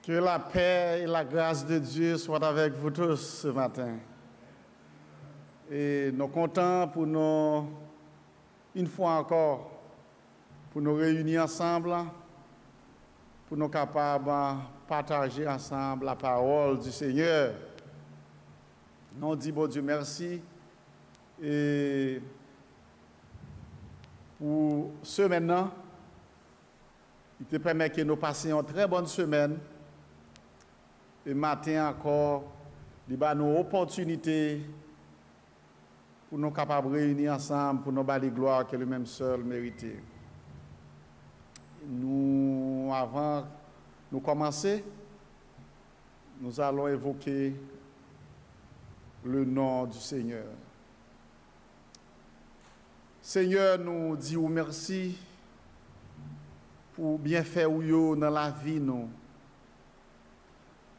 Que la paix et la grâce de Dieu soient avec vous tous ce matin. Et nous sommes contents pour nous, une fois encore, pour nous réunir ensemble, pour nous capables de partager ensemble la parole du Seigneur. Nous disons, bon Dieu, merci. Et pour ce maintenant, il te permet que nous passions une très bonne semaine. Et matin encore, il y a une opportunité pour nous capables de réunir ensemble, pour nous bâtir gloire que le même seul mérite. Nous, avant de commencer, nous allons évoquer le nom du Seigneur. Seigneur, nous disons merci pour bien faire dans la vie, nous.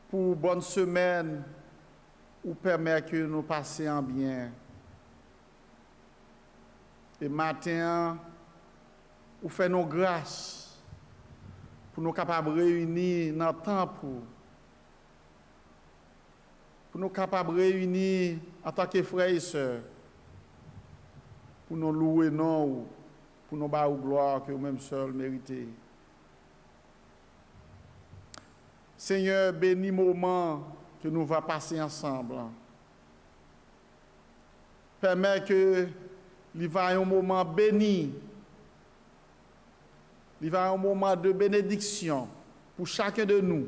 Pour bonne semaine, ou permettre que nous passions bien. Et matin, ou fait nos grâces pour nous capables de réunir dans le temps pour nous capables de réunir en tant que frères et sœurs, pour nous louer non, pour nous battre gloire que nous-mêmes seuls méritons. Seigneur, bénis le moment que nous allons passer ensemble. Permets que il va y ait un moment béni. Il va y ait un moment de bénédiction pour chacun de nous.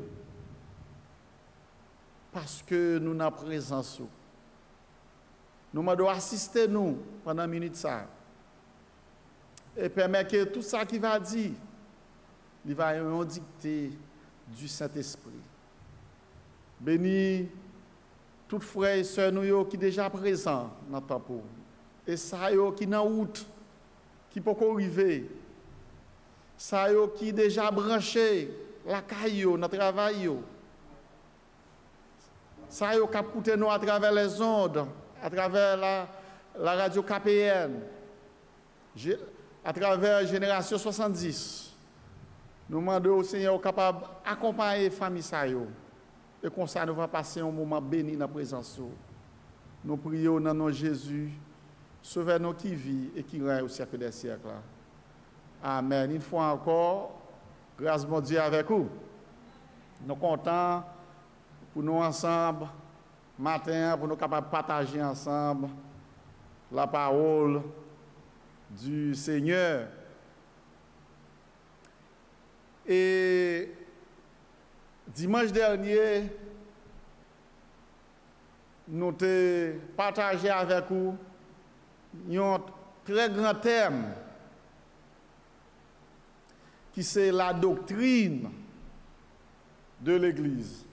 Parce que nous sommes en présence. Nous devons assister nous pendant une minute. Et permet que tout ça qui va dire, il va y avoir une dictée du Saint-Esprit. Bénis tous les frères et sœurs qui sont déjà présents dans le temps. Et ça qui sont en route, qui peuvent arriver. Ça qui sont déjà branchés, la caillou, dans le travail. Ça qui ont écouté nous à travers les ondes, à travers la radio KPN, à travers Génération 70. Nous demandons au Seigneur capable d'accompagner les familles. Et comme ça, nous allons passer un moment béni dans la présence. Nous prions dans le nom de Jésus, sauvez-nous qui vit et qui règne au siècle des siècles. Amen. Une fois encore, grâce à Dieu avec vous. Nous sommes contents pour nous ensemble, matin, pour nous capables de partager ensemble la parole du Seigneur. Et dimanche dernier, nous avons partagé avec vous un très grand thème qui c'est la doctrine de l'Église.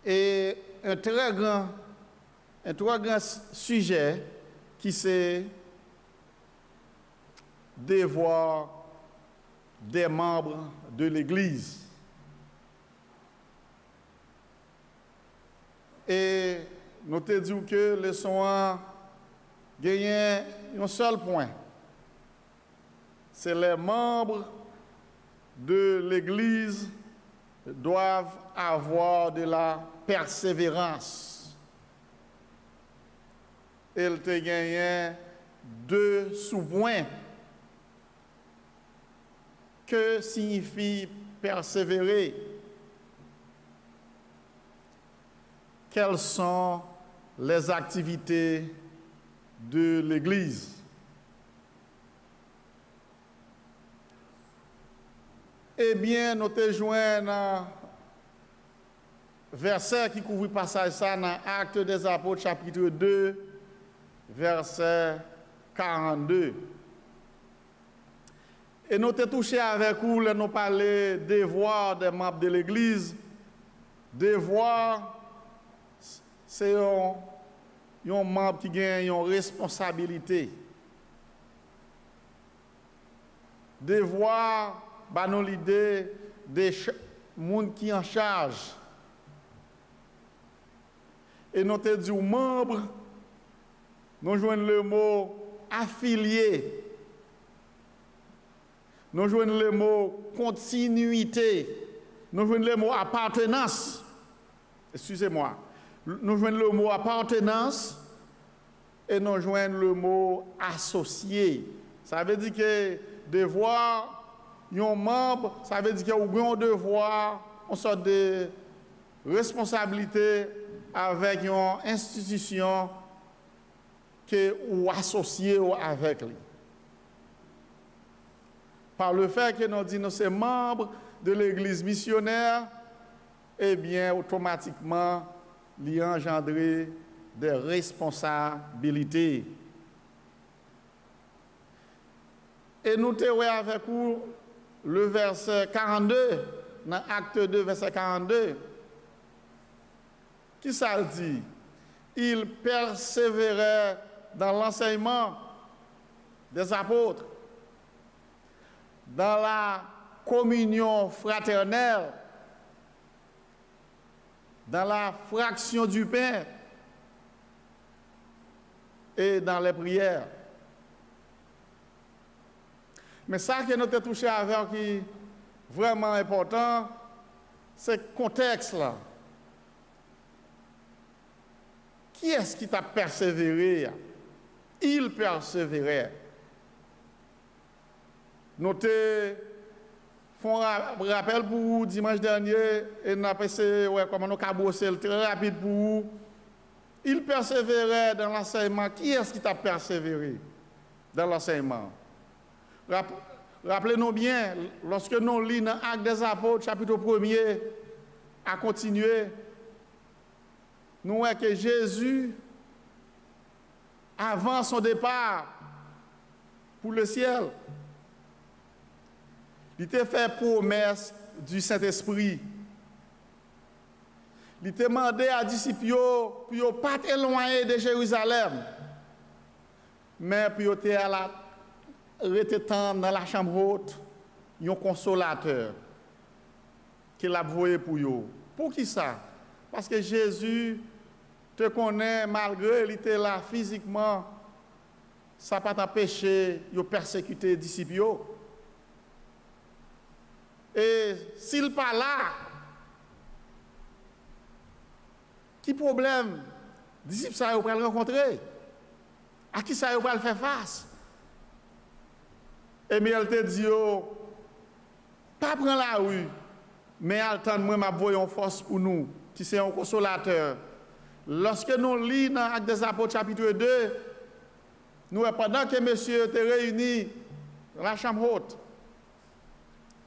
Et un très grand sujet qui c'est devoir des membres de l'Église. Et nous te disons que le soin gagne un seul point. C'est les membres de l'Église doivent avoir de la persévérance. Il te gagne 2 sous-points. Que signifie persévérer? Quelles sont les activités de l'Église? Eh bien, nous te joignons dans verset qui couvre le passage ça dans Actes des Apôtres, chapitre 2, verset 42. Et nous avons touché avec vous, nous parlé des devoirs des membres de l'Église. Devoir, c'est un membre qui gagne une responsabilité. Devoir, bah nous l'idée des gens qui en charge. Et nous avons dit membre, nous joignons le mot affilié. nous jouons le mot continuité, nous jouons le mot appartenance. Excusez-moi. Nous jouons le mot appartenance et nous jouons le mot associé. Ça veut dire que devoir, un membre, ça veut dire qu'il y a un devoir, une sorte de responsabilité avec une institution que ou associée avec lui. Par le fait que nous disons que nous sommes membres de l'église missionnaire, eh bien, automatiquement, il y a engendré des responsabilités. Et nous avons avec vous le verset 42, dans Acte 2, verset 42. Qui ça le dit? Il persévérait dans l'enseignement des apôtres, dans la communion fraternelle, dans la fraction du pain et dans les prières. Mais ça que nous avons touché avec qui est vraiment important, c'est le contexte là. Qui est-ce qui t'a persévéré? Il persévérait. Notez, font rappel pour vous dimanche dernier, et nous avons essayé, comment nous avons bossé très rapide pour vous. Il persévérait dans l'enseignement. Qui est-ce qui t'a persévéré dans l'enseignement? Rappelez-nous bien, lorsque nous lisons dans Actes des Apôtres, chapitre 1er, à continuer, nous voyons que Jésus, avant son départ pour le ciel, il t'a fait promesse du Saint-Esprit. Il t'a demandé à disciples pour ne pas éloigner de Jérusalem, mais pour rester dans la chambre haute, un consolateur qu'il a voué pour eux. Pour qui ça? Parce que Jésus te connaît, malgré qu'il était là physiquement, ça n'a pas t'empêché de persécuter les disciples. Et s'il n'est pas là, qui problème disciples ça va le rencontrer? À qui ça va le faire face? Et elle te dit, pas prendre la rue, mais attendre-moi ma voyons force pour nous, qui c'est un consolateur. Lorsque nous lisons dans Actes des Apôtres chapitre 2, nous, pendant que monsieur était réuni dans la chambre haute,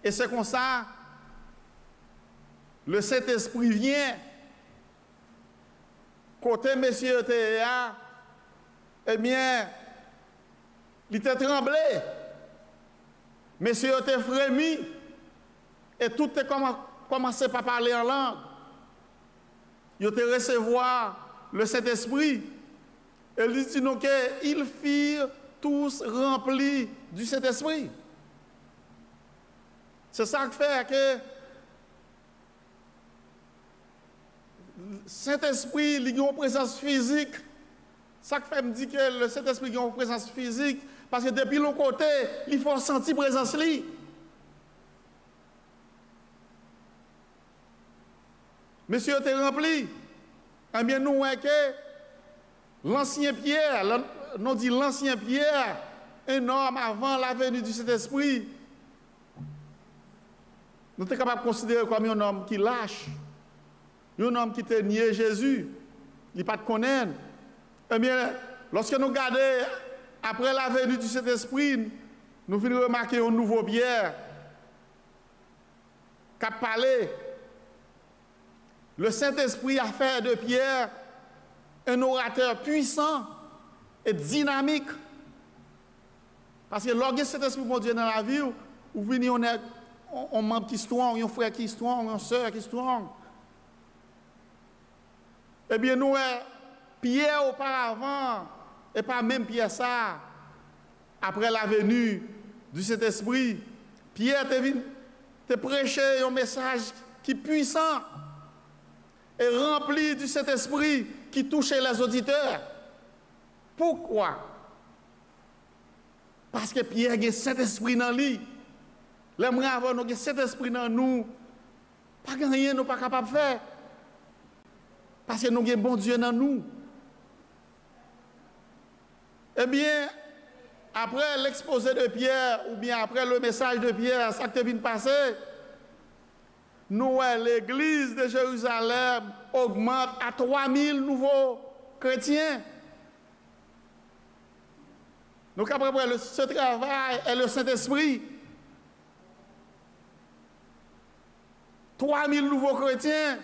et c'est comme ça, le Saint-Esprit vient, côté monsieur était là, eh bien, il était tremblé, monsieur était frémi, et tout est commencé par parler en langue. Il était recevoir le Saint-Esprit. Et il dit nous qu'ils firent tous remplis du Saint-Esprit. C'est ça qui fait que le Saint-Esprit il a une présence physique. Ça qui fait me dire que le Saint-Esprit a une présence physique parce que depuis l'autre côté, il faut sentir présence li. Monsieur était rempli. Eh bien, nous voyons que l'ancien Pierre, nous dit l'ancien Pierre, un homme avant la venue du Saint-Esprit, nous sommes capables de considérer comme un homme qui lâche, un homme qui te nié Jésus, il n'a pas de connaître. Eh bien, lorsque nous regardons après la venue du Saint-Esprit, nous venons remarquer un nouveau Pierre qui a parlé. Le Saint-Esprit a fait de Pierre un orateur puissant et dynamique. Parce que lorsque le Saint-Esprit mon Dieu dans la vie, vous venez, on est un membre qui est strong, un frère qui est strong, une soeur qui est strong. Eh bien, nous, Pierre auparavant, et pas même Pierre ça, après la venue du Saint-Esprit, Pierre te prêché un message qui est puissant et rempli du Saint-Esprit qui touchait les auditeurs. Pourquoi? Parce que Pierre a le Saint-Esprit dans lui. L'aimerait avoir nous cet esprit dans nous, pas rien nous pas capable de faire. Parce que nous avons bon Dieu dans nous. Eh bien, après l'exposé de Pierre, ou bien après le message de Pierre, ça qui vient de passer, nous, l'église de Jérusalem augmente à 3000 nouveaux chrétiens. Donc après ce travail et le Saint-Esprit, 3000 nouveaux chrétiens,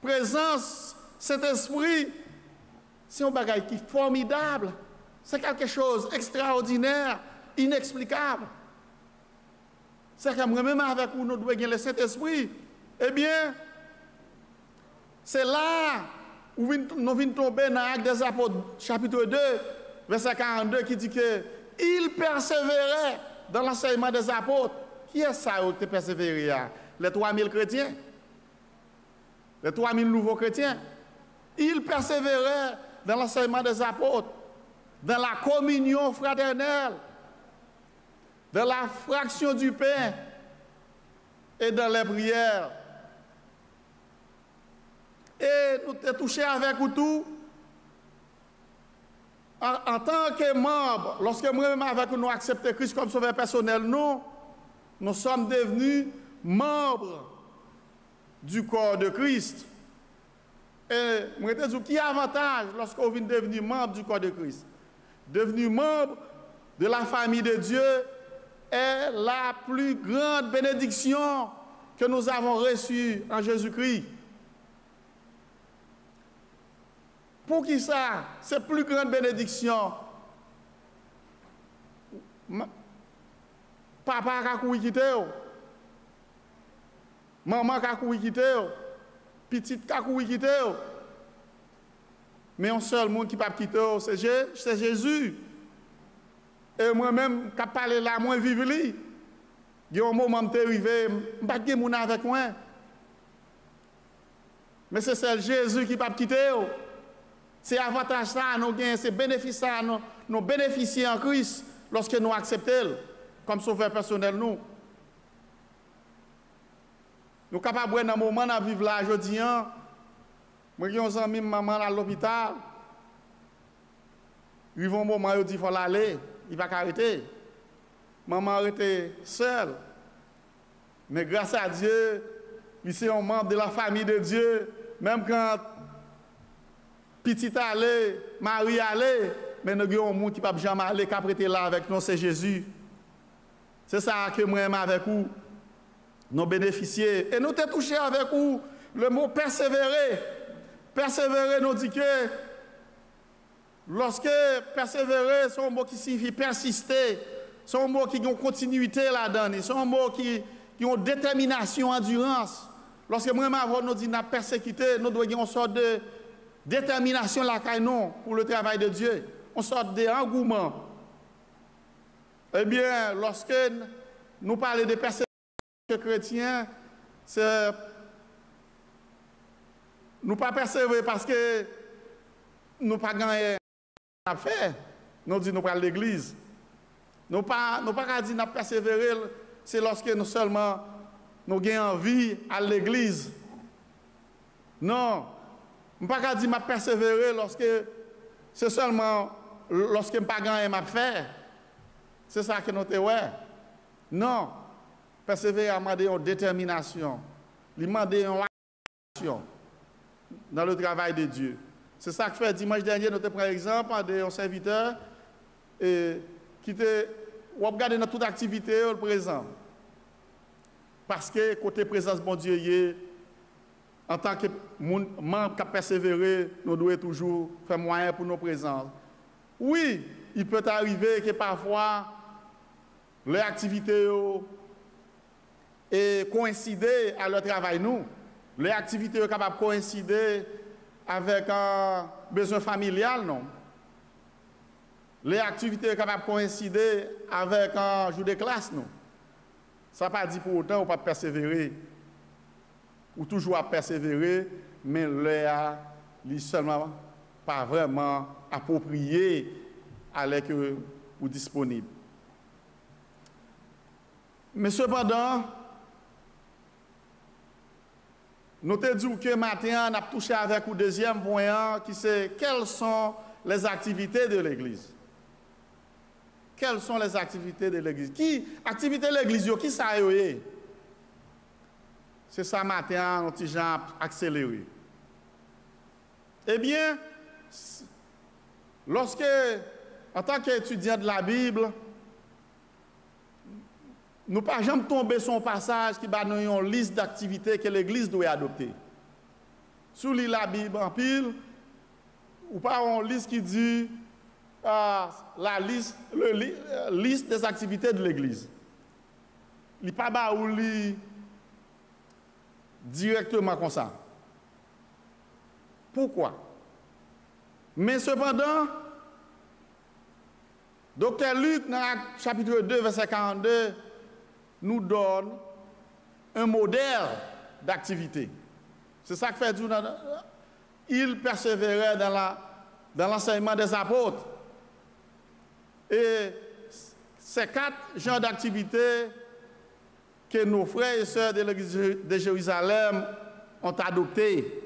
présence, Saint-Esprit, c'est un bagage qui est formidable. C'est quelque chose d'extraordinaire, inexplicable. C'est que moi-même avec vous, nous devons gagner le Saint-Esprit. Eh bien, c'est là où nous venons tomber dans l'Acte des Apôtres, chapitre 2, verset 42, qui dit que il persévérait dans l'enseignement des apôtres. Qui est ça qui persévérait? Les 3000 chrétiens. Les 3000 nouveaux chrétiens. Il persévérait dans l'enseignement des apôtres, dans la communion fraternelle, dans la fraction du pain et dans les prières. Et nous sommes touchés avec vous tout. En tant que membres, lorsque moi-même avec nous acceptons Christ comme sauveur personnel, nous sommes devenus membres du corps de Christ. Et moi, je dis, qui a avantage lorsqu'on vient devenir membre du corps de Christ? Devenir membre de la famille de Dieu est la plus grande bénédiction que nous avons reçue en Jésus-Christ. Pour qui ça? C'est plus grande bénédiction. Papa a couru quitter. Maman a couru quitter. Petite a couru quitter. Mais un seul monde qui ne peut pas quitter, c'est Jésus. Et moi-même, qui parle là, moi, vivre lui. Il y a un moment où je suis arrivé, je ne peux pas quitter avec moi. Mais c'est seul Jésus qui ne peut pas quitter. C'est avantage ça, c'est bénéfice ça, nous bénéficions en Christ lorsque nous acceptons comme sauveur personnel nous. Nous sommes capables dans un moment de vivre là aujourd'hui. Moi, j'ai un ami, maman à l'hôpital. Il y a un moment où il dit qu'il faut aller, il ne va pas arrêter. Maman était seule. Mais grâce à Dieu, il est un membre de la famille de Dieu, même quand petit allait, Marie allait, mais nous avons un monde qui ne peut jamais aller, qui a prêté là avec nous, c'est Jésus. C'est ça que moi j'aime avec vous. Nous bénéficier. Et nous t'es touché avec vous. Le mot persévérer. Persévérer nous dit que lorsque persévérer, c'est un mot qui signifie persister. C'est un mot qui a une continuité là-dedans. C'est un mot qui a une détermination, endurance. Lorsque moi nous dit nous persécuté, nous devons avoir une sorte de détermination là pour le travail de Dieu. Une sorte d'engouement. Eh bien, lorsque nous parlons de persécution chrétiens, c'est nous pas persévérer parce que nous pas gagné à faire. Nous disons nous parlons de l'église. Nous pas dire nous persévérer, c'est lorsque nous seulement nous avons envie à l'église. Non, nous pas dire nous persévérer lorsque c'est seulement lorsque nous pas gagné à faire. C'est ça que nous te ouais. Non. Persévérer à demander une détermination, lui demander une action dans le travail de Dieu. C'est ça que fait dimanche dernier, nous avons pris exemple d'un serviteur qui était regardé dans toute activité au présent. Parce que côté présence bon Dieu, en tant que membre qui a persévéré, nous devons toujours faire moyen pour nos présences. Oui, il peut arriver que parfois les activités et coïncider à leur travail nous. Les activités sont capables de coïncider avec un besoin familial, non. Les activités sont capables de coïncider avec un jour de classe, non. Ça ne veut pas dire pour autant qu'on ne peut pas persévérer. Ou toujours à persévérer, mais les seulement pas vraiment approprié à l'aide ou disponible. Mais cependant, nous te disons que maintenant, on a touché avec le deuxième point, qui c'est quelles sont les activités de l'Église. Quelles sont les activités de l'Église? Qui activité de l'Église, qui ça est? C'est ça matin, un petit genre accéléré. Eh bien, lorsque, en tant qu'étudiant de la Bible, nous ne pouvons pas jamais tomber sur un passage qui va nous une liste d'activités que l'Église doit adopter. Sous la Bible en pile, ou pas une liste qui dit la liste des activités de l'Église. Il n'y a pas directement comme ça. Pourquoi? Mais cependant, Dr. Luc, dans le chapitre 2, verset 42, nous donne un modèle d'activité. C'est ça que fait tout. Il persévérait dans l'enseignement des apôtres. Et ces 4 genres d'activités que nos frères et sœurs de l'Église de Jérusalem ont adoptées.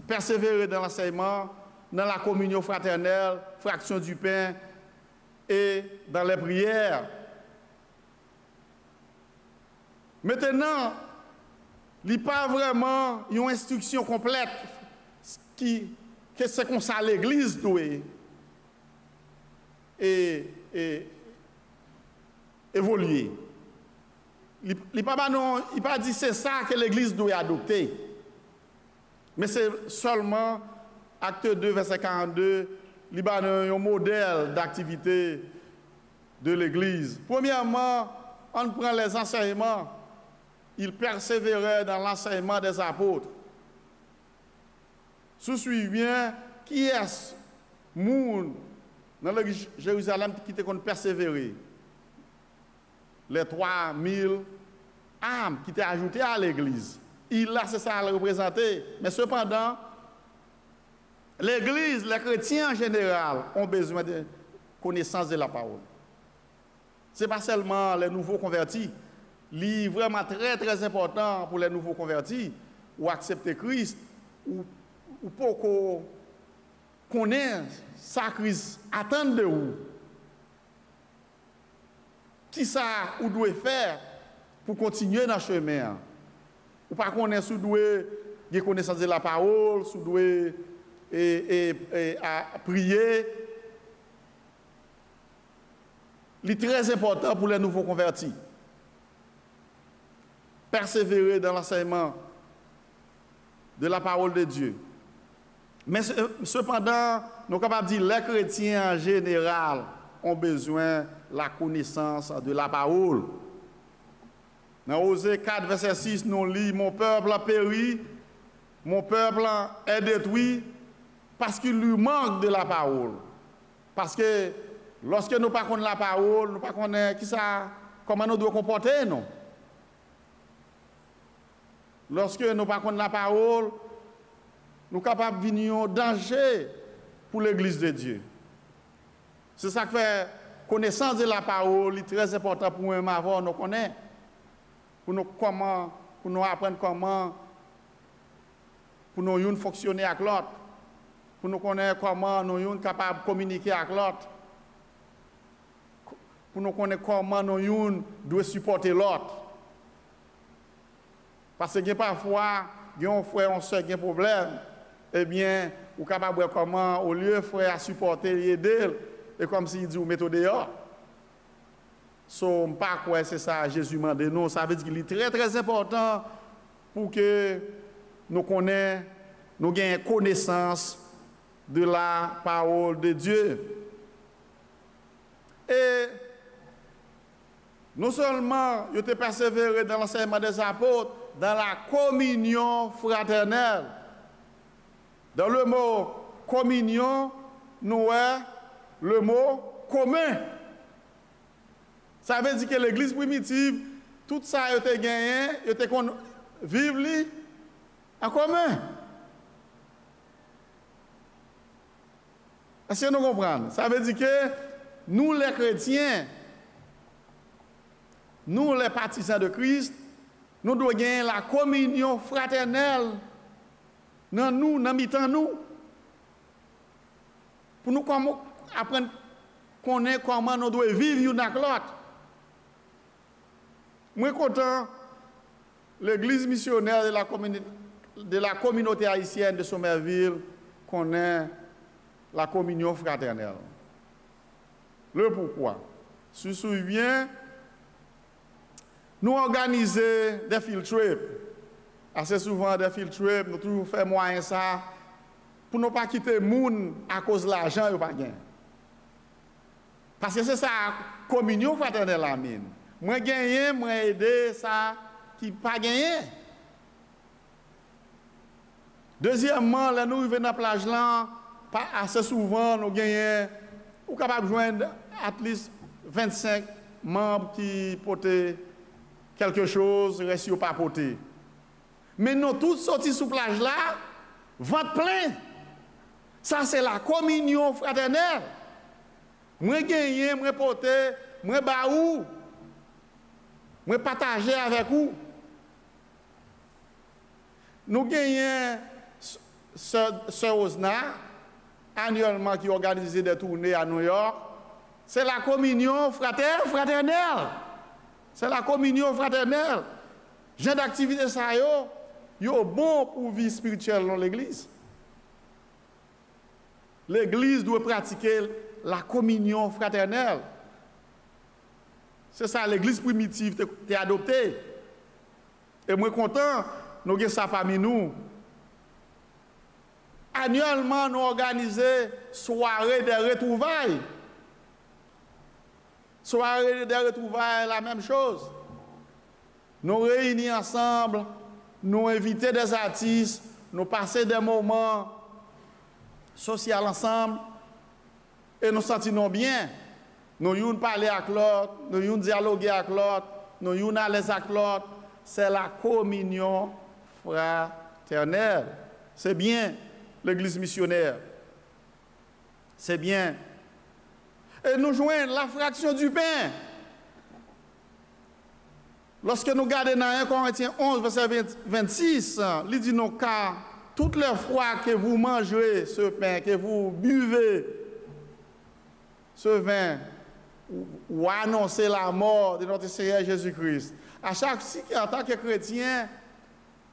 Persévérer dans l'enseignement, dans la communion fraternelle, fraction du pain et dans les prières. Maintenant, il n'y a pas vraiment une instruction complète que c'est comme ça l'Église doit évoluer. Il n'a pas dit c'est ça que l'Église doit adopter. Mais c'est seulement Acte 2, verset 42, il y a un modèle d'activité de l'Église. Premièrement, on prend les enseignements. Il persévérait dans l'enseignement des apôtres. Sous-suivez bien, qui est-ce moun dans l'église de Jérusalem qui était persévéré? Les 3000 âmes qui étaient ajoutées à l'église. Il a, c'est ça à le représenter. Mais cependant, l'église, les chrétiens en général, ont besoin de connaissance de la parole. Ce n'est pas seulement les nouveaux convertis. C'est vraiment très, très important pour les nouveaux convertis, ou accepter Christ, ou pour qu'on connaisse sa Christ, attendre de vous. Qui ça vous devez faire pour continuer dans le chemin? Ou pas connaître si vous devez connaissance de la parole, si vous devez prier. C'est très important pour les nouveaux convertis. Persévérer dans l'enseignement de la parole de Dieu. Mais cependant, nous sommes capables de dire que les chrétiens en général ont besoin de la connaissance de la parole. Dans Osée 4, verset 6, nous lisons « Mon peuple a péri, mon peuple est détruit parce qu'il lui manque de la parole. » Parce que lorsque nous ne connaissons pas la parole, nous ne connaissons pas comment nous devons comporter, non? Lorsque nous ne connaissons pas la parole, nous sommes capables de venir en danger pour l'Église de Dieu. C'est ça que fait connaissance de la parole est très important pour nous avoir nous connaître. Pour nous apprendre comment pour nous fonctionner avec l'autre. Pour nous connaître comment nous sommes capables de communiquer avec l'autre. Pour nous connaître comment nous devons supporter l'autre. Parce que parfois, il y a un frère, un soeur qui a un problème, eh bien, vous êtes capable de voir comment, au lieu de frère supporter, aider, et comme s'il dit, vous mettez dehors. So, pas quoi c'est ça, Jésus m'a dit non. Ça veut dire qu'il est très, très important pour que nous connaissions, nous ayons connaissance de la parole de Dieu. Et non seulement il était persévéré dans l'enseignement des apôtres, dans la communion fraternelle. Dans le mot communion, nous avons le mot commun. Ça veut dire que l'Église primitive, tout ça a été gagné, il était vivre en commun. Est-ce que nous comprenons? Ça veut dire que nous, les chrétiens, nous les partisans de Christ, nous devons gagner la communion fraternelle dans nous, dans nous. Pour nous apprendre comment nous devons vivre l'un avec l'autre. Moi, content, l'église missionnaire de la communauté haïtienne de Sommerville connaît la communion fraternelle. Le pourquoi? Si vous vous souvenez, nous organisons des field trips. Assez souvent, des field trips, nous toujours faisons moyen ça pour ne pas quitter le monde à cause de l'argent et pas gagner. Parce que c'est ça, la communion fraternelle la mine. Moi gagner, moi aider ça qui pas gagné. Deuxièmement, là nous venons dans la plage là, pas assez souvent nous gagnons ou capable de joindre at least 25 membres qui portent quelque chose, restent ou pas porter. Mais nous tous sortis sous plage là, ventre plein. Ça c'est la communion fraternelle. Moi gagner, moi porter, moi baou, moi partager avec vous. Nous gagnons ce Osna, annuellement qui organise des tournées à New York. C'est la communion fraternelle. C'est la communion fraternelle. J'ai d'activité ça yo bon pour vie spirituelle dans l'église. L'église doit pratiquer la communion fraternelle. C'est ça l'église primitive t'es adoptée. Et moi content, nous avons ça parmi nous. Annuellement, nous organisons soirée des retrouvailles. Soirée des retrouvailles, la même chose. Nous réunissons ensemble, nous invitons des artistes, nous passons des moments sociaux ensemble et nous sentons bien. Nous y parler avec l'autre, nous y dialoguer avec l'autre, nous y à l'aise avec l'autre. C'est la communion fraternelle. C'est bien l'église missionnaire. C'est bien. Et nous joignons la fraction du pain. Lorsque nous regardons dans 1 Corinthiens 11, verset 26, il dit non, car toutes les fois que vous mangez ce pain, que vous buvez ce vin, ou annoncez la mort de notre Seigneur Jésus-Christ. En tant que chrétiens,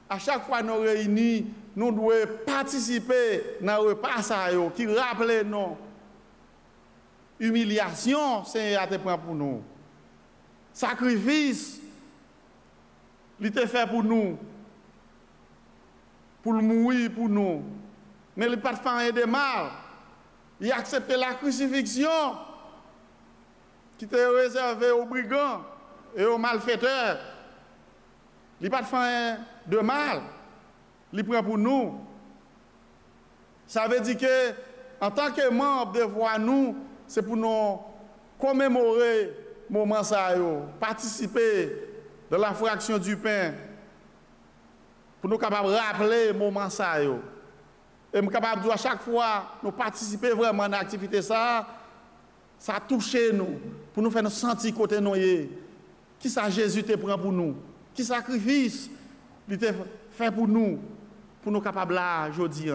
à chaque fois que nous réunis, nous devons participer dans le repas qui rappelle nous. Humiliation, c'est à te prendre pour nous. Sacrifice, il était fait pour nous. Pour le mourir pour nous. Mais il n'a pas fait rien de mal. Il a accepté la crucifixion qui était réservée aux brigands et aux malfaiteurs. Il n'a pas fait rien de mal. Il prend pour nous. Ça veut dire que, en tant que membre de voix, nous, c'est pour nous commémorer le moment ça, participer de la fraction du pain, pour nous capables de rappeler le moment ça. Et nous capables de à chaque fois nous participer vraiment à l'activité ça touche nous, pour nous faire nous sentir côté nous. Qui ça Jésus te prend pour nous? Qui sacrifice il te fait pour nous capables là aujourd'hui.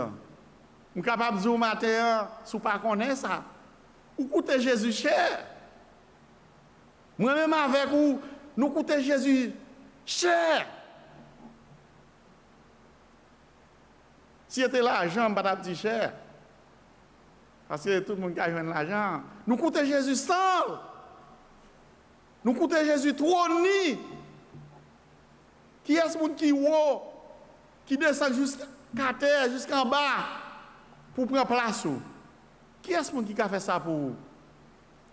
Nous sommes capables de dire au matin, si vous ne connaissez pas ça, vous coûtez Jésus cher. Moi-même avec vous, nous coûtons Jésus cher. Si c'était l'argent, je ne vais pas dire cher. Parce que tout le monde a joué l'argent. Nous coûtons Jésus sans. Nous coûtons Jésus trop ni. Qui est ce monde qui haut, qui descend jusqu'à terre, jusqu'en bas, pour prendre place? Qui est ce monde qui a fait ça pour vous?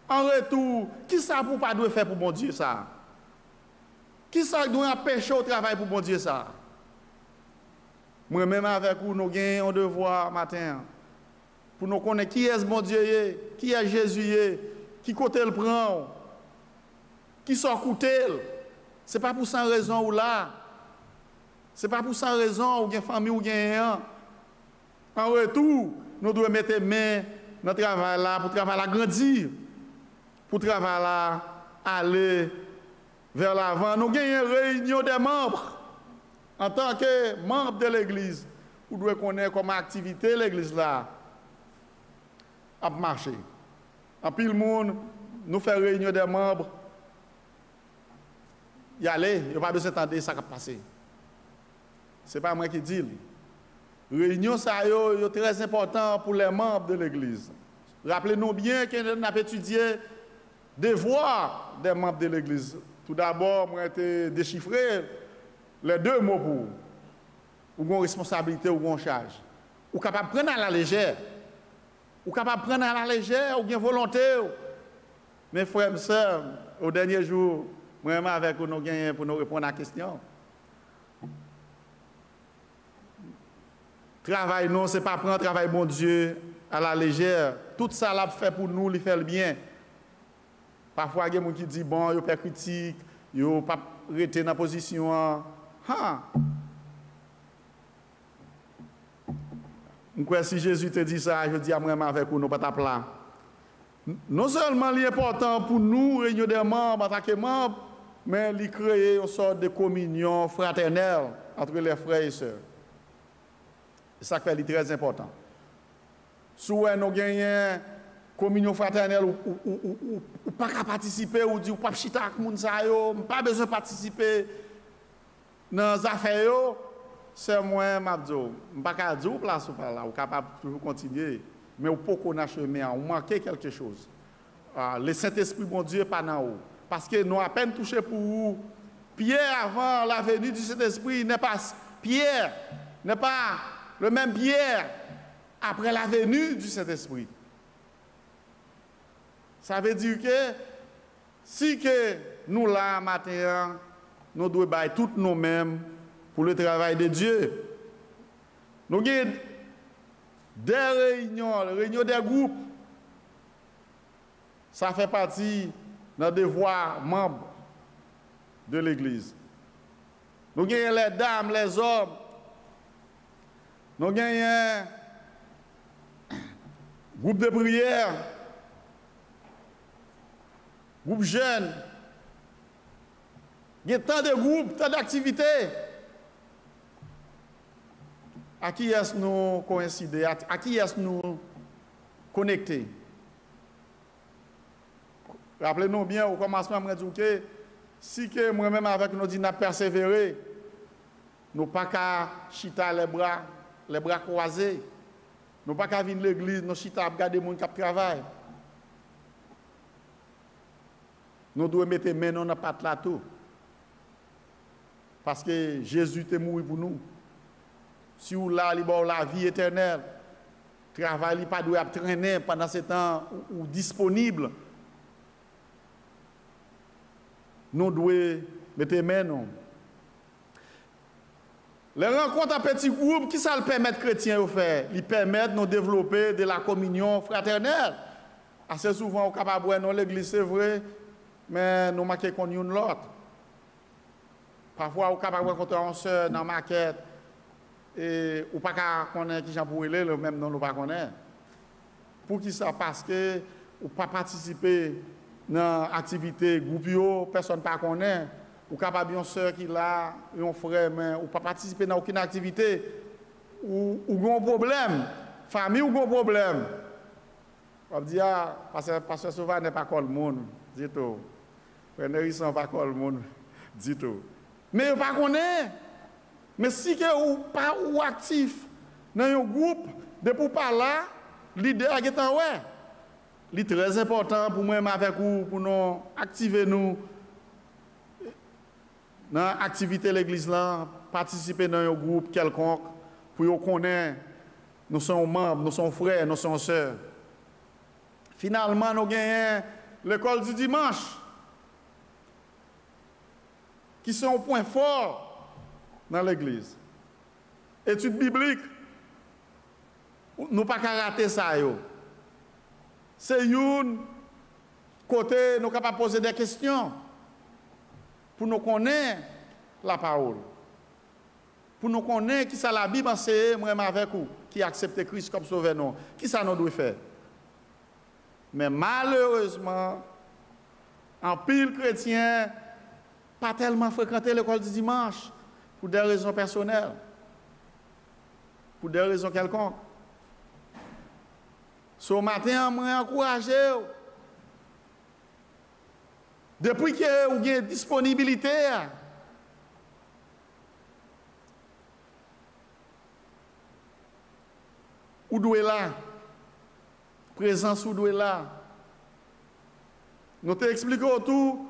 En retour, qui ça pour pas doit faire pour bon Dieu ça? Qui ça doit empêcher au travail pour bon Dieu ça? Moi-même avec vous, nous avons un devoir matin pour nous connaître qui est ce bon Dieu, qui est Jésus, qui côté le prend, qui sort coûter. Ce n'est pas pour sans raison ou là. Ce n'est pas pour sans raison ou bien famille ou bien en retour, nous devons mettre main dans le travail là pour le travail là grandir, pour le travail là aller vers l'avant. Nous avons une réunion des membres. En tant que membre de l'Église, vous devez connaître comment activité l'Église là a marché. En pile le monde, nous faisons réunion des membres. Y aller, il n'y a pas besoin d'entendre ça qui a passé. Ce n'est pas moi qui dis. Réunion, ça est très important pour les membres de l'Église. Rappelez-nous bien que nous avons étudié des devoirs des membres de l'Église. Tout d'abord, moi, j'ai déchiffré les deux mots pour ou une responsabilité ou une charge. Ou capable de prendre à la légère. Ou capable de prendre à la légère ou bien volonté. Mes frères et sœurs, au dernier jour, moi-même avec nous gagnons pour nous répondre à la question. Travail, non, ce n'est pas prendre travail, bon Dieu, à la légère. Tout ça, là, fait pour nous, il fait le bien. Parfois, il y a des gens qui disent, bon, ils sont critiques, ils ne pas rester dans la position. Si Jésus te dit ça, je dis à moi avec vous, nous pas ta plat. Non seulement il est important pour nous, réunion des membres, en tant que membres, mais il crée une sorte de communion fraternelle entre les frères et sœurs. C'est ça qui est très important. Si nous avons une communion fraternelle ou pas qu'à participer, ou dire pas chita avec moun sa yo, pas besoin de participer dans les affaires, c'est moi m'abdo. Pas qu'à dire place ou pas là, ou capable toujours continuer, mais ou pas qu'on a chemin, ou manquer quelque chose. Le Saint-Esprit bon Dieu pas dans haut, parce que nous à peine touché pour vous. Pierre avant la venue du Saint-Esprit n'est pas Pierre, n'est pas le même Pierre après la venue du Saint-Esprit. Ça veut dire que si que nous là matin, nous devons bailler toutes nous-mêmes pour le travail de Dieu. Nous avons des réunions des groupes. Ça fait partie de nos devoirs membres de l'Église. Nous avons les dames, les hommes. Nous avons un groupe de prière. Groupe jeune, il y a tant de groupes, tant d'activités. À qui est-ce nous coïncider? À qui est-ce nous connecter? Rappelez-nous bien au commencement, je dis que si que moi-même avec nous disons persévérer, nous pas qu'à chita les bras croisés, nous pas qu'à venir l'église, nous chita à regarder les gens qui travaillent. Nous devons mettre les mains dans la patte là tout. Parce que Jésus est mort pour nous. Si vous là, il a la vie éternelle. Le travail n'est pas doit traîner pendant ce temps ou disponible. Nous devons mettre les mains. Non. Les rencontres en petits groupes, qui ça le permet aux chrétiens de faire? Ils permettent de développer de la communion fraternelle. Assez souvent, au capable de l'église, c'est vrai. Mais nous marquons qu'on y a l'autre. Parfois, on est capable de rencontrer une soeur dans la maquette et on ne peut pas connaître qui j'en pourrait le même nom, nous ne pas connaître. Pour qui ça? Parce que on ne peut pas participer dans l'activité groupe, personne ne connaît. On est capable d'une soeur qui est là, un frère, mais on ne peut pas participer dans aucune activité. Ou un problème. Famille ou un problème. On dit, parce que souvent, n'est pas comme le monde. Dit-on. Frère, ils sont pas comme le monde. Dit-on. Mais on ne connaît pas. Mais si vous n'êtes pas actif dans un groupe, depuis par là, l'idée est en ouais. C'est très important pour moi avec vous, pour nous activer nous dans l'activité de l'église là, participer dans un groupe quelconque, pour nous connaître, nous sommes membres, nous sommes frères, nous sommes sœurs. Finalement, nous gagnons l'école du dimanche, qui sont un point fort dans l'église. Études bibliques, nous ne pouvons pas rater ça. C'est un côté, nous sommes capables de poser des questions pour nous connaître la parole. Pour nous connaître qui ça la Bible enseigne, moi avec vous, qui accepte Christ comme sauveur, non. Qui ça nous doit faire? Mais malheureusement, en pile chrétien, pas tellement fréquenté l'école du dimanche pour des raisons personnelles, pour des raisons quelconques. Ce matin, je suis encouragé. Depuis que vous avez disponibilité, vous doit là. Présence vous doit là. Nous t'expliquons tout.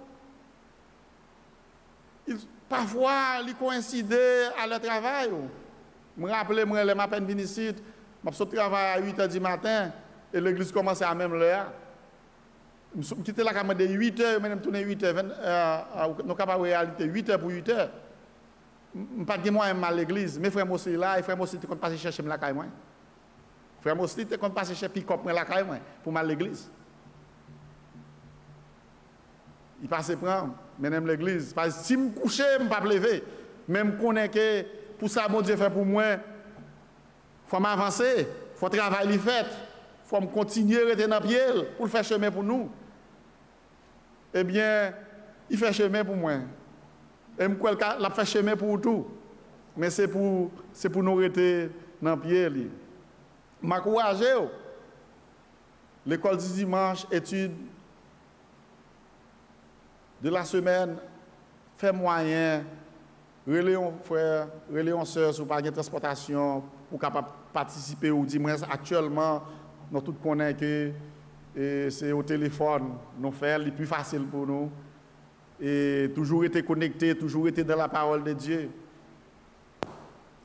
Parfois, il coïncide à le travail. Je me rappelle, je suis peine venu ici, je travaille à 8h du matin et l'église commence à la même heure. Je quitte la caméra de 8h, je tourne 8h, nous sommes capables de réalité 8h pour 8h. Je ne suis pas moi à l'église, mes frères aussi là, et frères aussi qui passer chercher la caille. Frère aussi qui passer chercher pick-up la caille pour à l'église. Il passe prendre, même l'église. Parce que si je me couche, je ne peux pas me lever. Même qu'on est que pour ça, mon Dieu fait pour moi, il faut m'avancer, il faut travailler fait, il faut continuer à rester dans le pied pour faire chemin pour nous. Eh bien, il fait chemin pour moi. Et il fait chemin pour tout. Mais c'est pour nous rester dans le pied. Je m'encourage. L'école du dimanche, étude de la semaine, fait moyen, relayons frères, relayons sœurs, si vous n'avez pas de transportation, pour capable participer au dimanche. Actuellement, nous tous connaissons que c'est au téléphone, nous faisons le plus facile pour nous. Et toujours été connecté, toujours été dans la parole de Dieu.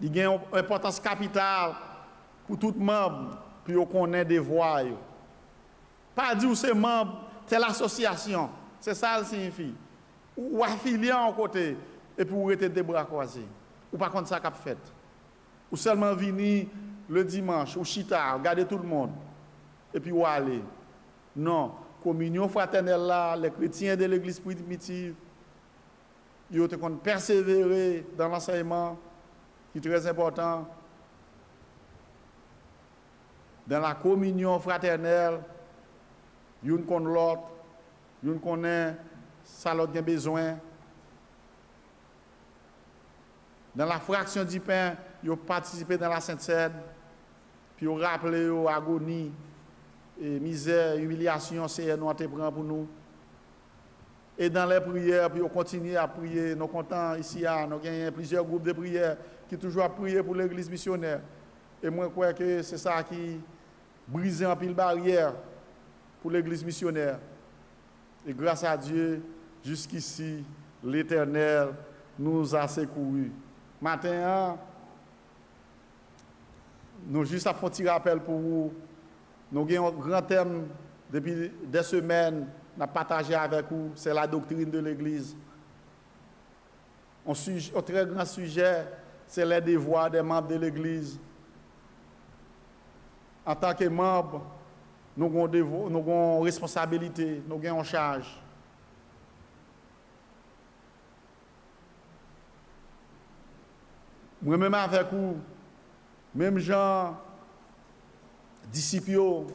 Il y a une importance capitale pour tout membre, puis on connaît des voix. Pas dire que c'est membre, c'est l'association. C'est ça le signifie. Ou affilié en côté, et puis vous êtes des bras croisés. Ou par contre ça qu'a fait. Ou seulement venir le dimanche, ou chita, regarder tout le monde, et puis ou aller. Non, communion fraternelle là, les chrétiens de l'église primitive, ils ont persévérer dans l'enseignement, qui est très important. Dans la communion fraternelle, une contre l'autre, une connaît ça l'autre a besoin. Dans la fraction du pain, ils ont participé dans la Sainte Seine, puis ils ont rappelé l'agonie, et misère, humiliation, c'est nous prend pour nous. Et dans les prières, puis ils ont continué à prier. Nous sommes contents ici, nous avons plusieurs groupes de prières qui toujours à prier pour l'église missionnaire. Et moi, je crois que c'est ça qui brise un pile barrière pour l'église missionnaire. Et grâce à Dieu, jusqu'ici, l'Éternel nous a secourus. Maintenant, nous juste à faire un petit rappel pour vous. Nous avons un grand thème depuis des semaines, nous avons partagé avec vous, c'est la doctrine de l'Église. Un très grand sujet, c'est les devoirs des membres de l'Église. En tant que membres, nous avons une responsabilité, nous avons une charge. Moi-même avec vous, même gens, disciples, ils ont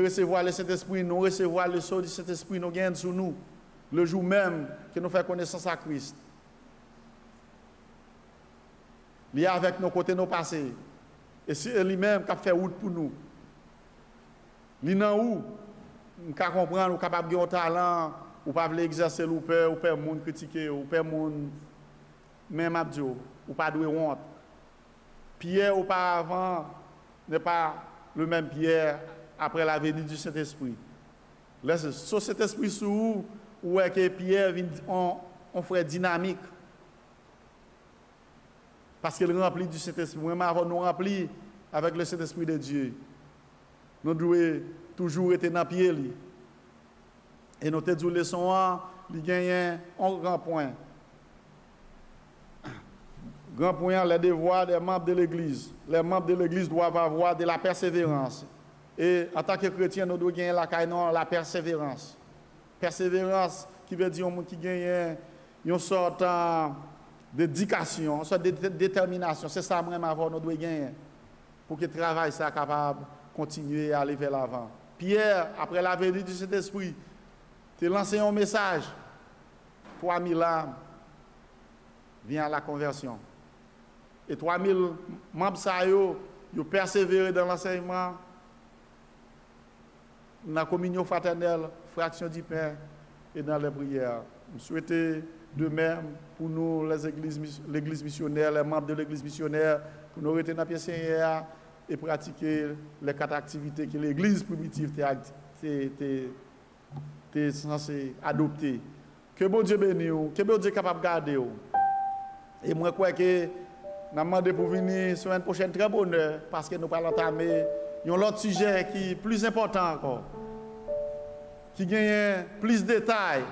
recevoir le Saint-Esprit, nous recevoir le sceau du Saint-Esprit, nous gagnons sur nous, le jour même que nous faisons connaissance à Christ. Il est avec nos côtés, nos passés. Et c'est lui-même qui a fait route pour nous. Il est où nous pouvons comprendre, nous sommes capables de avoir un talent, ou pas exercer ou pas monde critiquer, ou pas monde même abdio, ou pas de honte. Pierre auparavant n'est pas le même Pierre après la venue du Saint-Esprit. Sur cet esprit sous vous, où est que Pierre vient on fait dynamique. Parce qu'il remplit du Saint-Esprit. Même avant nous remplir avec le Saint-Esprit de Dieu. Nous devons toujours être dans le pied. Et nous avons dit leçon 1, il gagne un grand point. Grand point, les devoirs des membres de l'Église. Les membres de l'Église doivent avoir de la persévérance. Et en tant que chrétien, nous devons gagner la persévérance. Persévérance qui veut dire qui gagne une sorte de dédication, une sorte de détermination. C'est ça même avant nous devons gagner pour que le travail soit capable de continuer à aller vers l'avant. Pierre, après la venue du Saint-Esprit, il a lancé un message. 3000 âmes viennent à la conversion. Et 3000 membres ils ont persévéré dans l'enseignement, dans la communion fraternelle, fraction du pain et dans les prières. Je souhaite de même pour nous, l'église missionnaire, les membres de l'église missionnaire, pour nous rester dans le Seigneur et pratiquer les 4 activités que l'église primitive est censée adopter. Que bon Dieu bénisse, que bon Dieu est capable de garder. Et moi, je crois que nous avons demandé pour venir sur une prochaine très bonne heure, parce que nous allons entamer un autre sujet qui est plus important encore, qui gagne plus de détails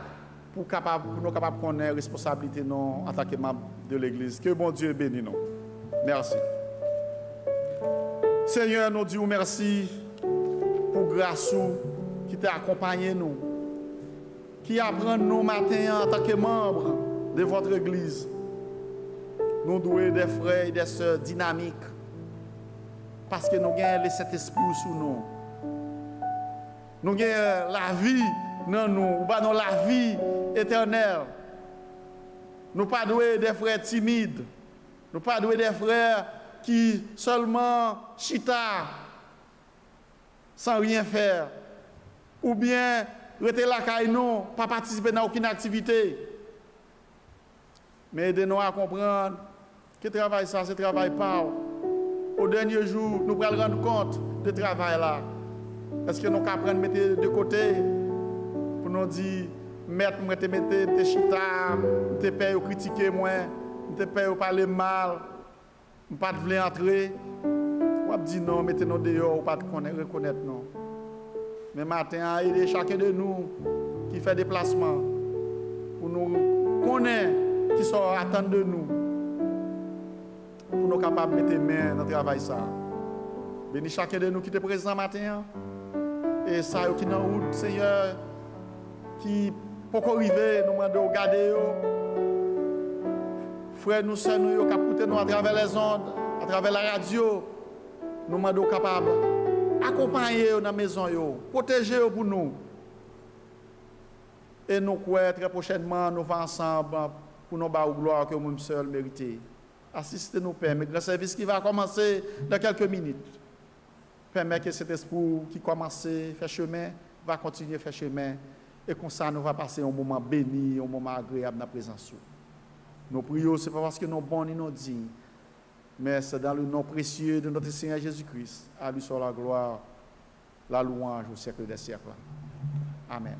pour nous capables de connaître la responsabilité en tant que membre de l'Église. Que bon Dieu bénisse nous. Merci. Seigneur, nous disons merci pour grâce qui t'a accompagné nous, qui apprend nous matin en tant que membres de votre Église. Nous doués des frères et des sœurs dynamiques, parce que nous avons le Saint-Esprit sous nous. Nous avons la vie dans nous, nous avons la vie éternelle. Nous ne sommes pas doués des frères timides, nous ne sommes pas doués des frères qui seulement chita sans rien faire, ou bien rester là caille nous, pas participer dans aucune activité. Mais aidez-nous à comprendre que travail ça, c'est travail pas. Au dernier jour, nous allons rendre compte de ce travail là. Est-ce que nous pouvons apprendre à mettre de côté pour nous dire, mettre, chita, me payer ou critiquer moi, me payer ou parler mal, ne pas vouloir entrer. On dit non, mettez-nous dehors ou pas reconnaître non. Mais matin, il est chacun de nous qui fait des déplacements pour nous connaître qui sont attendus de nous, pour nous capables de mettre main dans le travail. Bénis chacun de nous qui est présent matin. Et ça, qui est dans la route, Seigneur, qui peut arriver, nous demandons de garder. Frères, nous sommes nous, nous à travers les ondes, à travers la radio. Nous demandons capables d'accompagner dans la maison, protéger pour nous. Et nous croyons très prochainement, nous allons ensemble pour nous battre gloire que nous seuls méritons. Assistez-nous, Père, mais grand service qui va commencer dans quelques minutes. Permet que cet esprit qui commence à faire chemin, va continuer à faire chemin. Et comme ça, nous allons passer un moment béni, un moment agréable dans la présence. Nos prions, ce n'est pas parce que nous sommes bons ni nous dignes, mais c'est dans le nom précieux de notre Seigneur Jésus-Christ. À lui soit la gloire, la louange au siècle des siècles. Amen.